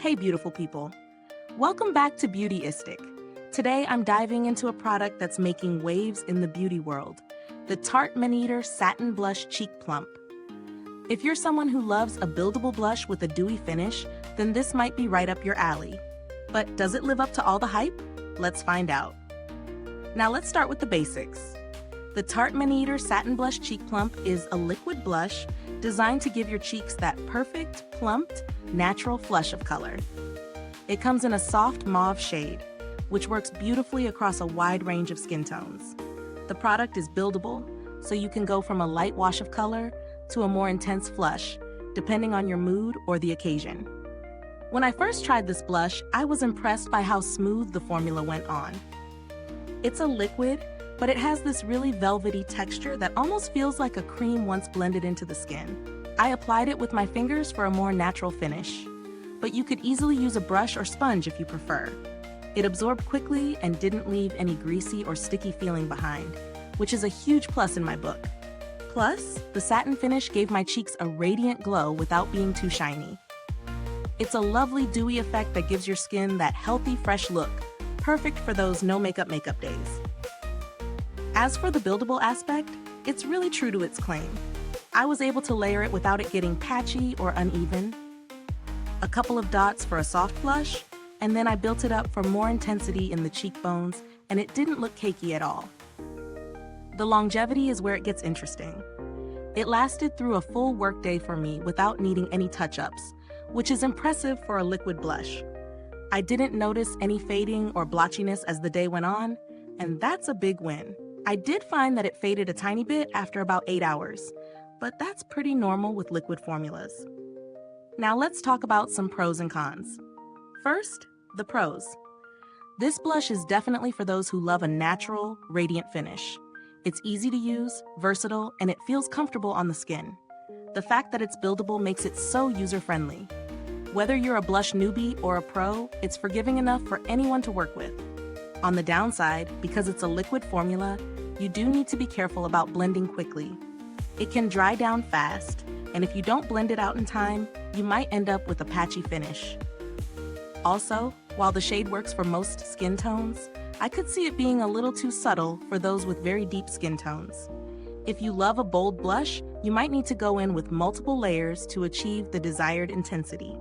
Hey beautiful people, welcome back to Beautyistic. Today I'm diving into a product that's making waves in the beauty world, the Tarte Maneater Satin Blush Cheek Plump. If you're someone who loves a buildable blush with a dewy finish, then this might be right up your alley. But does it live up to all the hype? Let's find out. Now let's start with the basics. The Tarte Maneater Satin Blush Cheek Plump is a liquid blush designed to give your cheeks that perfect, plumped, natural flush of color. It comes in a soft mauve shade, which works beautifully across a wide range of skin tones. The product is buildable, so you can go from a light wash of color to a more intense flush, depending on your mood or the occasion. When I first tried this blush, I was impressed by how smooth the formula went on. It's a liquid, but it has this really velvety texture that almost feels like a cream once blended into the skin. I applied it with my fingers for a more natural finish, but you could easily use a brush or sponge if you prefer. It absorbed quickly and didn't leave any greasy or sticky feeling behind, which is a huge plus in my book. Plus, the satin finish gave my cheeks a radiant glow without being too shiny. It's a lovely dewy effect that gives your skin that healthy, fresh look, perfect for those no makeup days. As for the buildable aspect, it's really true to its claim. I was able to layer it without it getting patchy or uneven. A couple of dots for a soft blush, and then I built it up for more intensity in the cheekbones, and it didn't look cakey at all. The longevity is where it gets interesting. It lasted through a full workday for me without needing any touch-ups, which is impressive for a liquid blush. I didn't notice any fading or blotchiness as the day went on, and that's a big win. I did find that it faded a tiny bit after about 8 hours, but that's pretty normal with liquid formulas. Now let's talk about some pros and cons. First, the pros. This blush is definitely for those who love a natural, radiant finish. It's easy to use, versatile, and it feels comfortable on the skin. The fact that it's buildable makes it so user-friendly. Whether you're a blush newbie or a pro, it's forgiving enough for anyone to work with. On the downside, because it's a liquid formula, you do need to be careful about blending quickly. It can dry down fast, and if you don't blend it out in time, you might end up with a patchy finish. Also, while the shade works for most skin tones, I could see it being a little too subtle for those with very deep skin tones. If you love a bold blush, you might need to go in with multiple layers to achieve the desired intensity.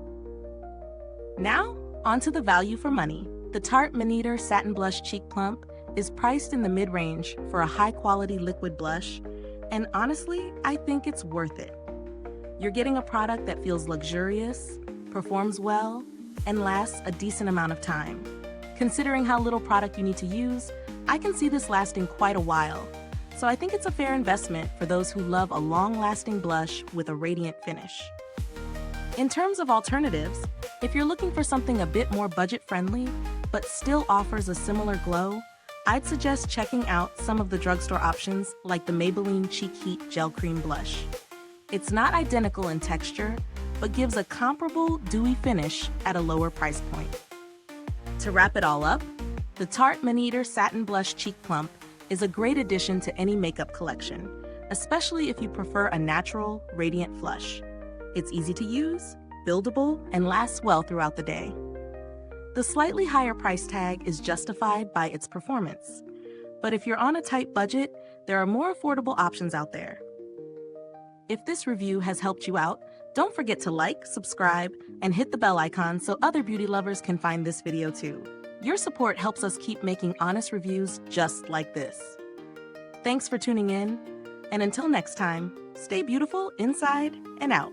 Now, onto the value for money. The Tarte Maneater Satin Blush Cheek Plump is priced in the mid-range for a high-quality liquid blush, and honestly, I think it's worth it. You're getting a product that feels luxurious, performs well, and lasts a decent amount of time. Considering how little product you need to use, I can see this lasting quite a while, so I think it's a fair investment for those who love a long-lasting blush with a radiant finish. In terms of alternatives, if you're looking for something a bit more budget-friendly, but still offers a similar glow, I'd suggest checking out some of the drugstore options like the Maybelline Cheek Heat Gel Cream Blush. It's not identical in texture, but gives a comparable dewy finish at a lower price point. To wrap it all up, the Tarte Maneater Satin Blush Cheek Plump is a great addition to any makeup collection, especially if you prefer a natural, radiant flush. It's easy to use, buildable, and lasts well throughout the day. The slightly higher price tag is justified by its performance, but if you're on a tight budget, there are more affordable options out there. If this review has helped you out, don't forget to like, subscribe, and hit the bell icon so other beauty lovers can find this video too. Your support helps us keep making honest reviews just like this. Thanks for tuning in, and until next time, stay beautiful inside and out.